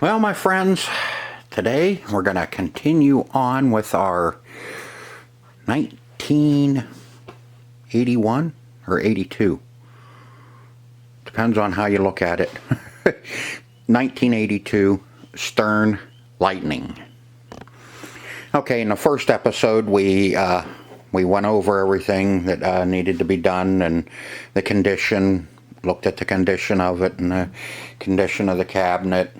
Well, my friends, today we're going to continue on with our 1981 or 82. Depends on how you look at it. 1982 Stern Lightning. Okay, in the first episode we went over everything that needed to be done and the condition, looked at the condition of it and the condition of the cabinet,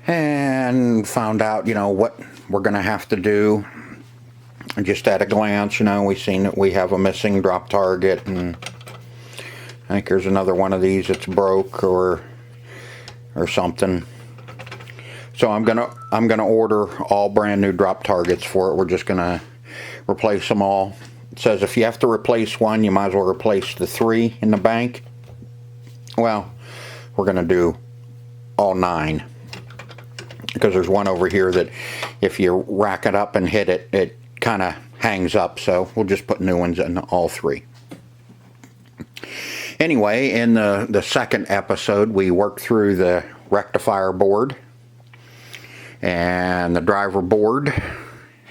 and found out, what we're going to have to do. And just at a glance, we seen that we have a missing drop target, and I think there's another one of these that's broke or something. So I'm gonna order all brand new drop targets for it. We're just gonna replace them all. It says if you have to replace one, you might as well replace the 3 in the bank. Well, we're gonna do all 9. Because there's one over here that if you rack it up and hit it, it kind of hangs up. So we'll just put new ones in all 3. Anyway, in the second episode, we worked through the rectifier board and the driver board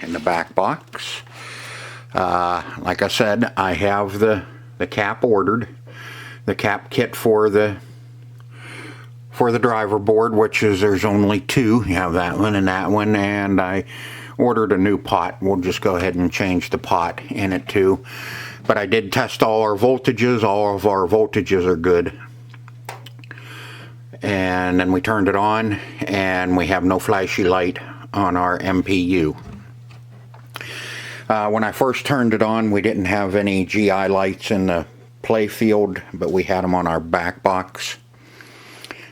in the back box. Like I said, I have the cap ordered, the cap kit for the driver board, which is there's only 2. You have that one, and I ordered a new pot. We'll just go ahead and change the pot in it too. But I did test all our voltages. All of our voltages are good. And then we turned it on, and we have no flashy light on our MPU. When I first turned it on, we didn't have any GI lights in the play field, but we had them on our back box.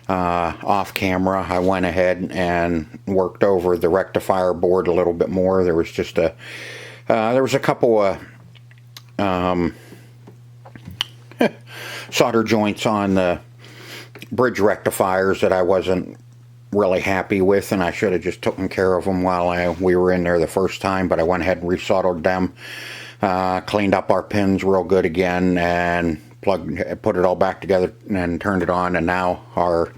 Off camera, I went ahead and worked over the rectifier board a little bit more. There was just there was a couple of solder joints on the bridge rectifiers that I wasn't really happy with, and I should have just taken care of them while we were in there the first time, but I went ahead and resoldered them, cleaned up our pins real good again, and put it all back together and turned it on, and now our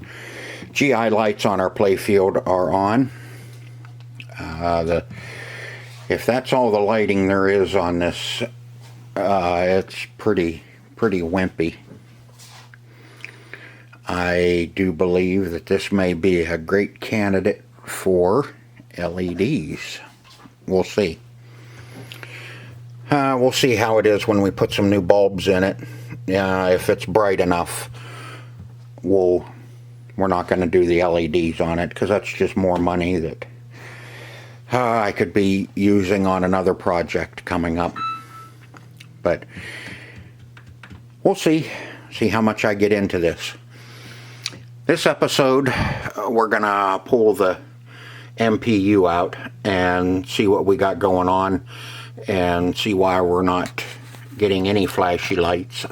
GI lights on our play field are on. If that's all the lighting there is on this, it's pretty wimpy. I do believe that this may be a great candidate for LEDs. We'll see. We'll see how it is when we put some new bulbs in it. If it's bright enough, we're not going to do the LEDs on it, because that's just more money that I could be using on another project coming up. But we'll see how much I get into this. This episode, we're going to pull the MPU out and see what we got going on and see why we're not getting any flashy lights.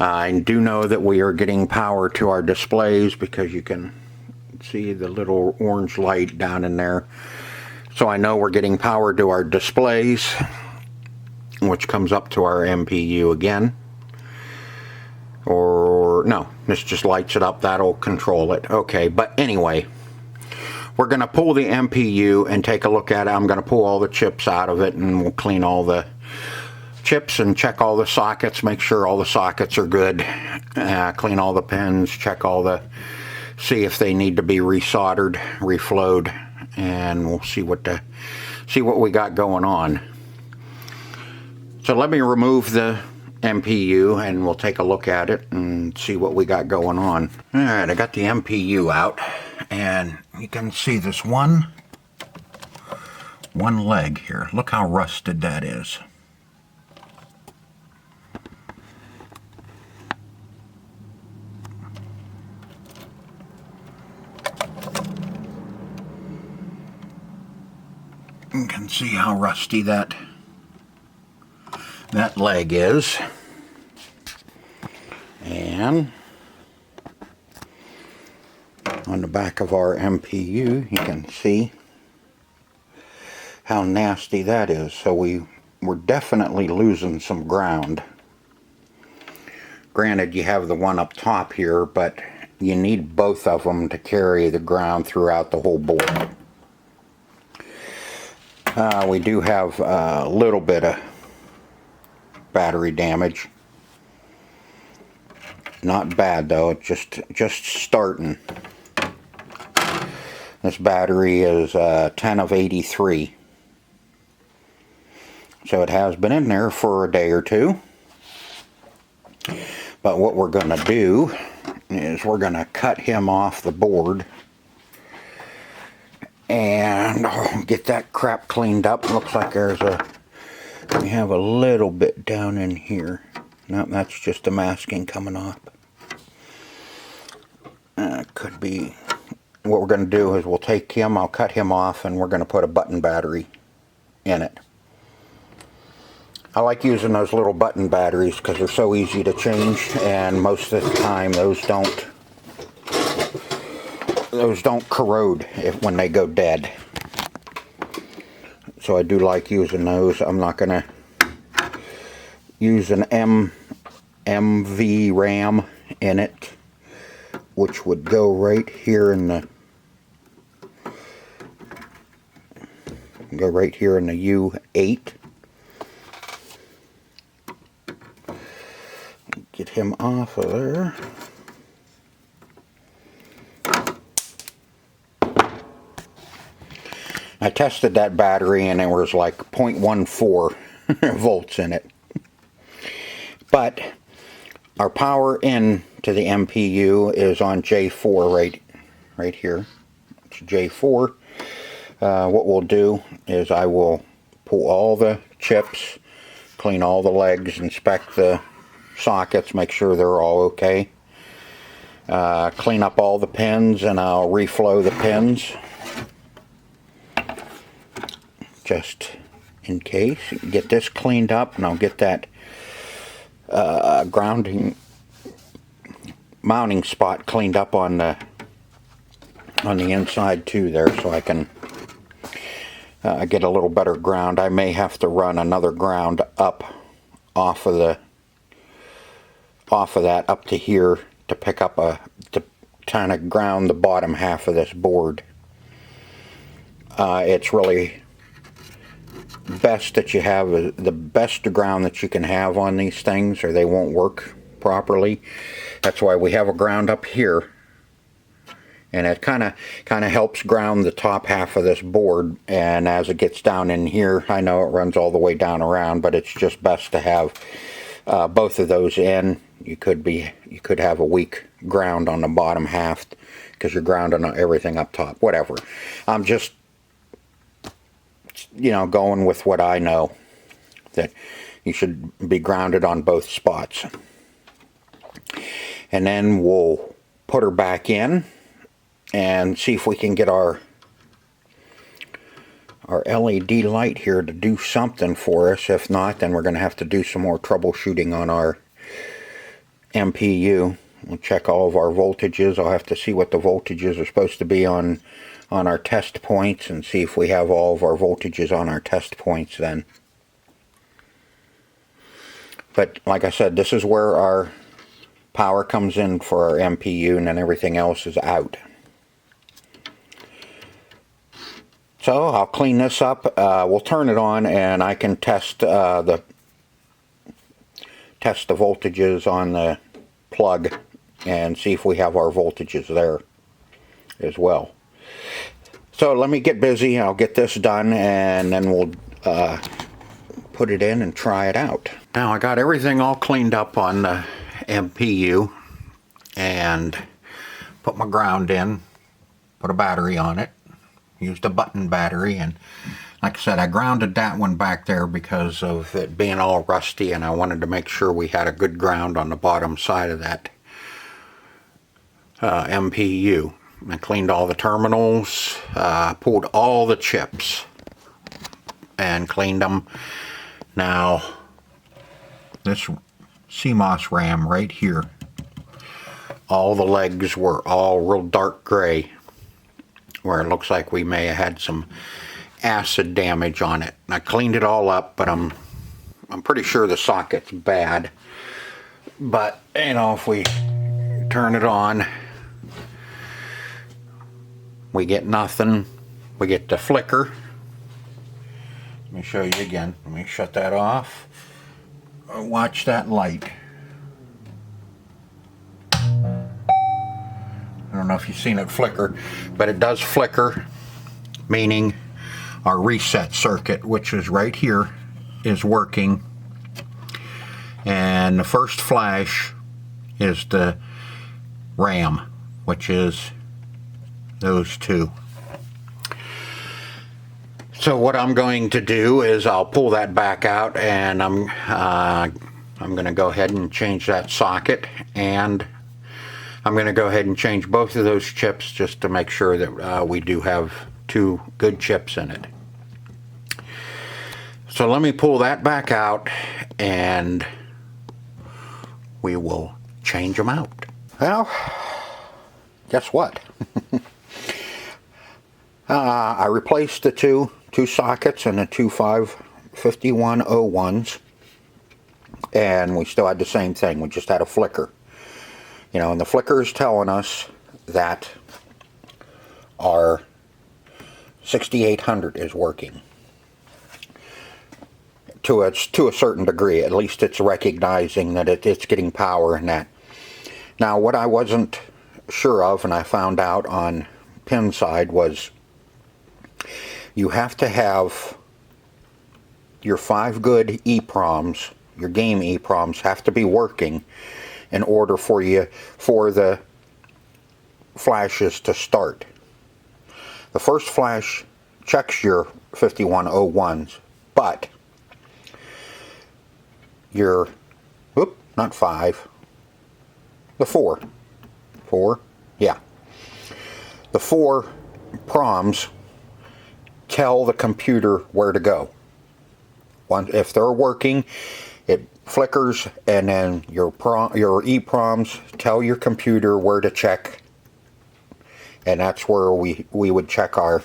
I do know that we are getting power to our displays, because you can see the little orange light down in there. So I know we're getting power to our displays, which comes up to our MPU again. Or no, this just lights it up. That'll control it. Okay, but anyway, we're going to pull the MPU and take a look at it. I'm going to pull all the chips out of it, and we'll clean all the chips and check all the sockets, make sure all the sockets are good, clean all the pins, check see if they need to be resoldered, reflowed, and we'll see what we got going on. So let me remove the MPU and we'll take a look at it and see what we got going on. Alright, I got the MPU out, and you can see this one leg here. Look how rusted that is. You can see how rusty that leg is. And on the back of our MPU, you can see how nasty that is. So we're definitely losing some ground Granted, you have the one up top here, but you need both of them to carry the ground throughout the whole board. We do have a little bit of battery damage. Not bad though, just starting. This battery is 10 of 83. So it has been in there for a day or two. But what we're going to do is we're going to cut him off the board and get that crap cleaned up. Looks like we have a little bit down in here. Nope, that's just the masking coming off. Could be. What we're going to do is we'll take him, I'll cut him off, and we're going to put a button battery in it. I like using those little button batteries because they're so easy to change, and most of the time those don't corrode when they go dead. So I do like using those. I'm not going to use an MV RAM in it, which would go right here in the U8. Get him off of there. I tested that battery and there was like 0.14 volts in it. But our power in to the MPU is on J4 right here. It's J4. What we'll do is I will pull all the chips, clean all the legs, inspect the sockets, make sure they're all okay. Clean up all the pins, and I'll reflow the pins just in case. Get this cleaned up, and I'll get that mounting spot cleaned up on the inside too there, so I can get a little better ground. I may have to run another ground up off of that up to here to pick up to kind of ground the bottom half of this board. It's really best that you have the best ground that you can have on these things, or they won't work properly. That's why we have a ground up here, and it kind of helps ground the top half of this board. And as it gets down in here, I know it runs all the way down around, but it's just best to have both of those in. You could have a weak ground on the bottom half because you're grounding everything up top. Whatever. I'm just, going with what I know, that you should be grounded on both spots. And then we'll put her back in and see if we can get our LED light here to do something for us. If not, then we're going to have to do some more troubleshooting on our MPU. We'll check all of our voltages. I'll have to see what the voltages are supposed to be on our test points, and see if we have all of our voltages on our test points then. But like I said, this is where our power comes in for our MPU, and then everything else is out. So I'll clean this up. We'll turn it on, and I can test the voltages on the plug and see if we have our voltages there as well. So let me get busy. I'll get this done, and then we'll put it in and try it out. Now I got everything all cleaned up on the MPU and put my ground in, put a battery on it, used a button battery, and like I said, I grounded that one back there because of it being all rusty, and I wanted to make sure we had a good ground on the bottom side of that MPU. I cleaned all the terminals, pulled all the chips and cleaned them. Now this CMOS RAM right here, all the legs were all real dark gray, where it looks like we may have had some acid damage on it. I cleaned it all up, but I'm pretty sure the socket's bad. But, you know, if we turn it on, we get nothing. We get the flicker. Let me show you again. Let me shut that off. Watch that light. I don't know if you've seen it flicker, but it does flicker, meaning our reset circuit, which is right here, is working. And the first flash is the RAM, which is those two. So what I'm going to do is I'll pull that back out, and I'm going to go ahead and change that socket, and I'm going to go ahead and change both of those chips just to make sure that we do have two good chips in it. So let me pull that back out, and we will change them out. Well, guess what? I replaced the two sockets and the two 5101s, and we still had the same thing. We just had a flicker. You know, and the flicker is telling us that our 6800 is working to a certain degree. At least it's recognizing that it's getting power in that. Now, what I wasn't sure of, and I found out on pin side, was you have to have your 5 good EPROMs, your game EPROMs, have to be working in order for the flashes to start. The first flash checks your 5101s, but your, not 5, the 4, yeah. The 4 proms tell the computer where to go. If they're working, it flickers, and then your EPROMs tell your computer where to check, and that's where we would check our.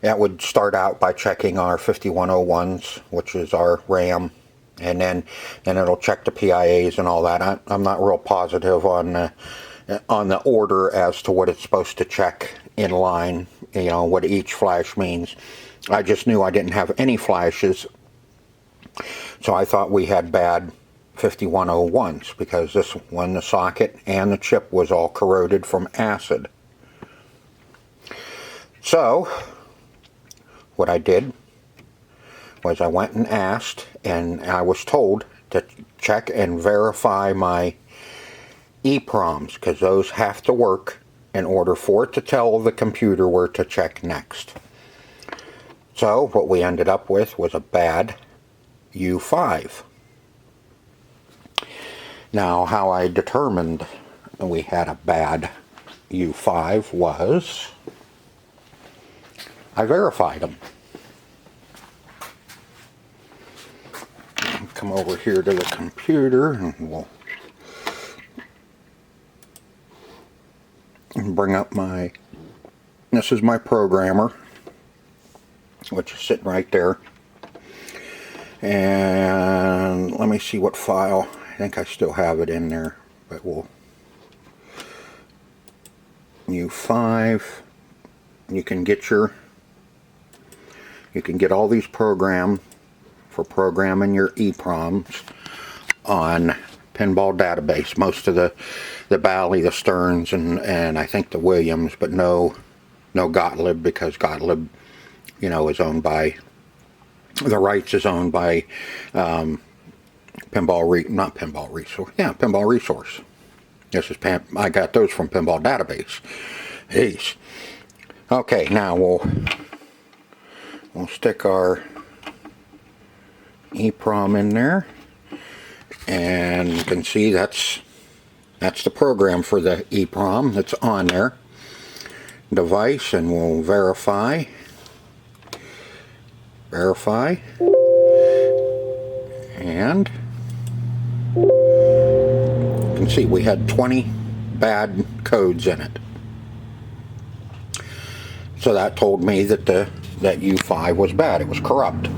That would start out by checking our 5101s, which is our RAM, and then it'll check the PIAs and all that. I'm not real positive on the order as to what it's supposed to check in line, you know, what each flash means. I just knew I didn't have any flashes, so I thought we had bad 5101s, because this one, the socket and the chip, was all corroded from acid. So what I did was I went and asked, and I was told to check and verify my EPROMs, because those have to work in order for it to tell the computer where to check next. So what we ended up with was a bad U5. Now, how I determined we had a bad U5 was I verified them. Come over here to the computer, and we'll bring up this is my programmer, which is sitting right there. And let me see what file. I think I still have it in there, but we'll U5. You can get all these programs for programming your EPROMs on Pinball Database. Most of the Bally, the Stearns, and I think the Williams, but no Gottlieb, because Gottlieb, you know, is owned by, the rights is owned by Pinball Resource. This is I got those from Pinball Database. Jeez. Okay, now we'll stick our EPROM in there, and you can see that's the program for the EPROM that's on there. Device, and we'll verify, and you can see we had 20 bad codes in it. So that told me that that U5 was bad. It was corrupt.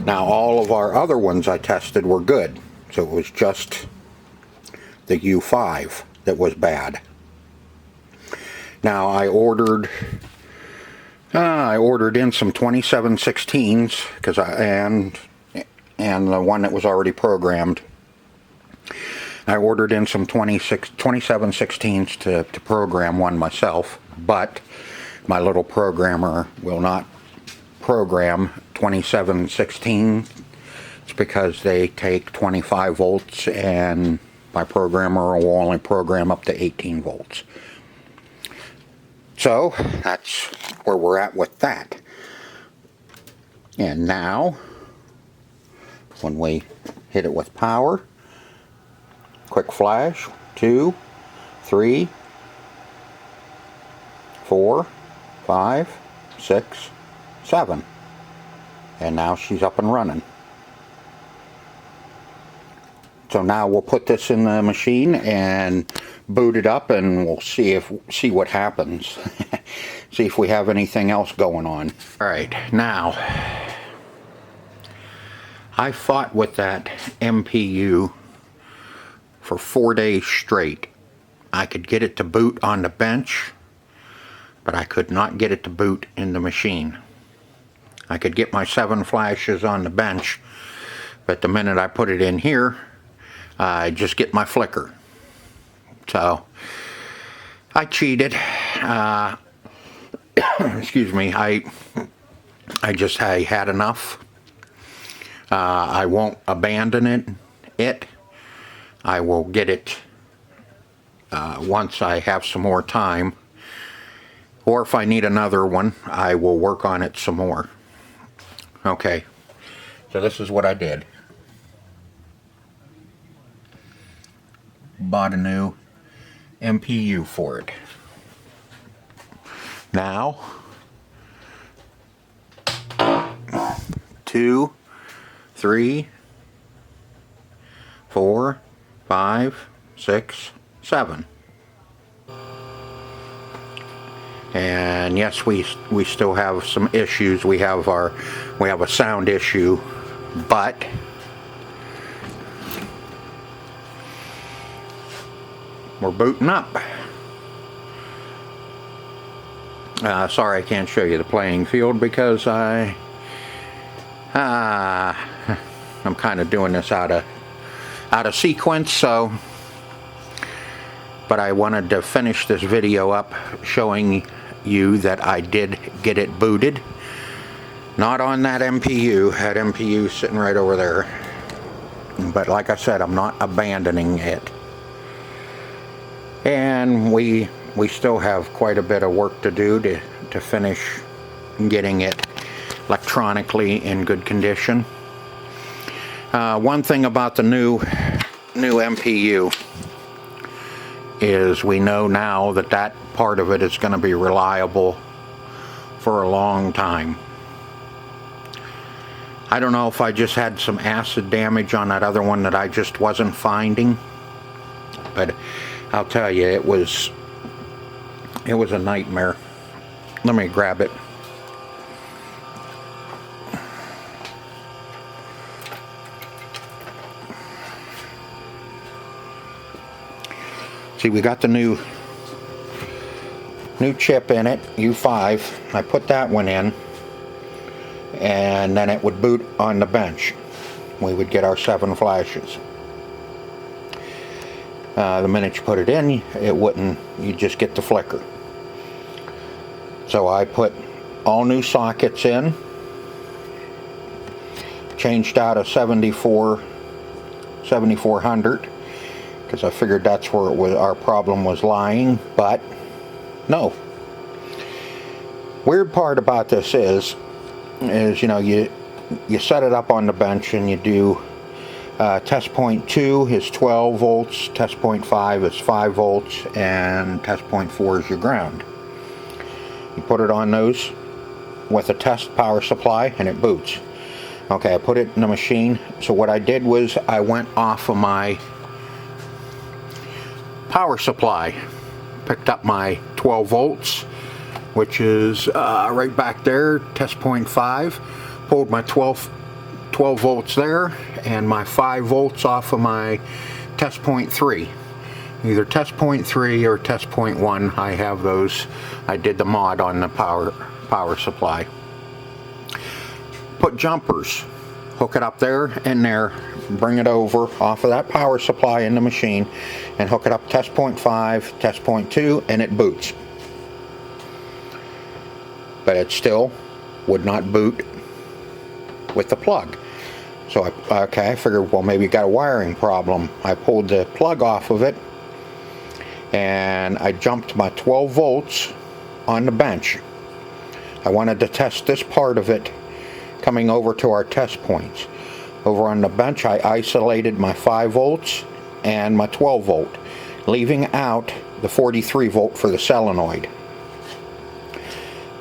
Now all of our other ones I tested were good. So it was just the U5 that was bad. Now I ordered in some 2716s because and the one that was already programmed. I ordered in some 2716s to program one myself, but my little programmer will not program 2716. It's because they take 25 volts and my programmer will only program up to 18 volts. So that's where we're at with that. And now, when we hit it with power, quick flash, 2, 3, 4, 5, 6, 7. And now she's up and running. So now we'll put this in the machine and boot it up, and we'll see what happens. See if we have anything else going on. Alright, now I fought with that MPU for 4 days straight. I could get it to boot on the bench, but I could not get it to boot in the machine. I could get my 7 flashes on the bench, but the minute I put it in here, I just get my flicker. So I cheated. Excuse me. I had enough. I won't abandon it. I will get it once I have some more time, or if I need another one, I will work on it some more. Okay, so this is what I did. Bought a new MPU for it. Now 2, 3, 4, 5, 6, 7. And yes, we still have some issues. We have a sound issue, but we're booting up. Sorry I can't show you the playing field because I'm kind of doing this out of sequence, so. But I wanted to finish this video up showing you that I did get it booted. Not on that MPU. That MPU sitting right over there. But like I said, I'm not abandoning it. And we still have quite a bit of work to do to finish getting it electronically in good condition. One thing about the new MPU is we know now that part of it is going to be reliable for a long time. I don't know if I just had some acid damage on that other one that I just wasn't finding, but I'll tell you, it was a nightmare. Let me grab it. See, we got the new chip in it, U5. I put that one in, and then it would boot on the bench. We would get our 7 flashes. The minute you put it in, it wouldn't. You just get the flicker. So I put all new sockets in, changed out a 7400. Because I figured that's where our problem was lying, but no. Weird part about this is you know, you set it up on the bench and you do test point 2 is 12 volts, test point 5 is 5 volts, and test point 4 is your ground. You put it on those with a test power supply and it boots. Okay, I put it in the machine. So what I did was I went off of my power supply, picked up my 12 volts, which is right back there, test point 5, pulled my 12 12 volts there and my 5 volts off of my test point 3. Either test point 3 or test point 1. I have those. I did the mod on the power supply. Put jumpers. Hook it up there and there. Bring it over off of that power supply in the machine and hook it up test point 5, test point 2, and it boots. But it still would not boot with the plug. So I figured, well, maybe you got a wiring problem. I pulled the plug off of it and I jumped my 12 volts on the bench. I wanted to test this part of it coming over to our test points. Over on the bench, I isolated my 5 volts and my 12 volt, leaving out the 43 volt for the solenoid.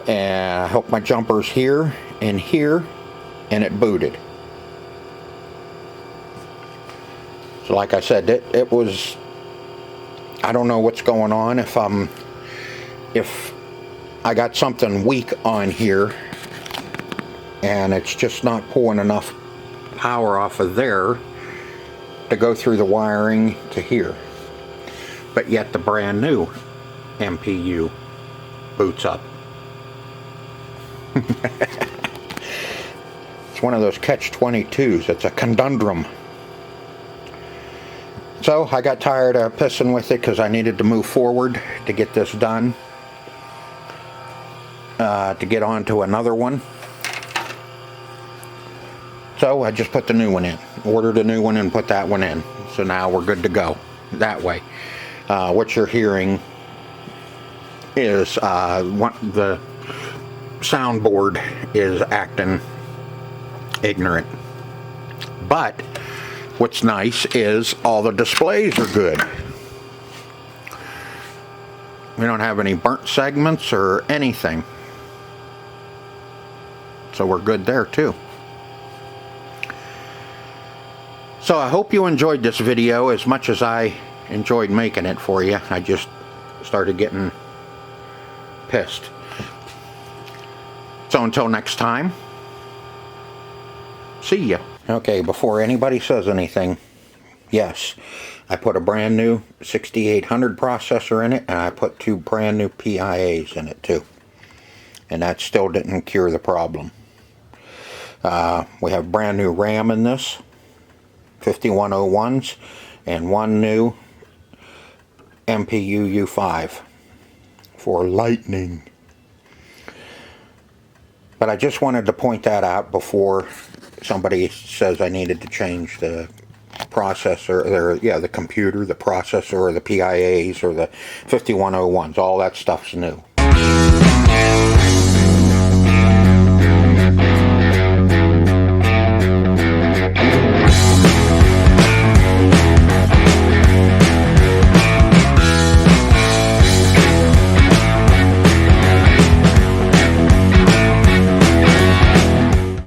And I hooked my jumpers here, and it booted. So like I said, it was, I don't know what's going on, if I got something weak on here and it's just not pulling enough power off of there to go through the wiring to here. But yet the brand new MPU boots up. It's one of those catch-22s. It's a conundrum. So I got tired of pissing with it because I needed to move forward to get this done, to get on to another one. So I just put the new one in, ordered a new one and put that one in. So now we're good to go that way. What you're hearing is the soundboard is acting ignorant. But what's nice is all the displays are good. We don't have any burnt segments or anything. So we're good there too. So I hope you enjoyed this video as much as I enjoyed making it for you. I just started getting pissed. So until next time, see ya. Okay, before anybody says anything, yes, I put a brand new 6800 processor in it, and I put 2 brand new PIAs in it too. And that still didn't cure the problem. We have brand new RAM in this, 5101s, and 1 new MPU-200 for lightning. But I just wanted to point that out before somebody says I needed to change the processor, the computer, the processor, or the PIAs, or the 5101s. All that stuff's new.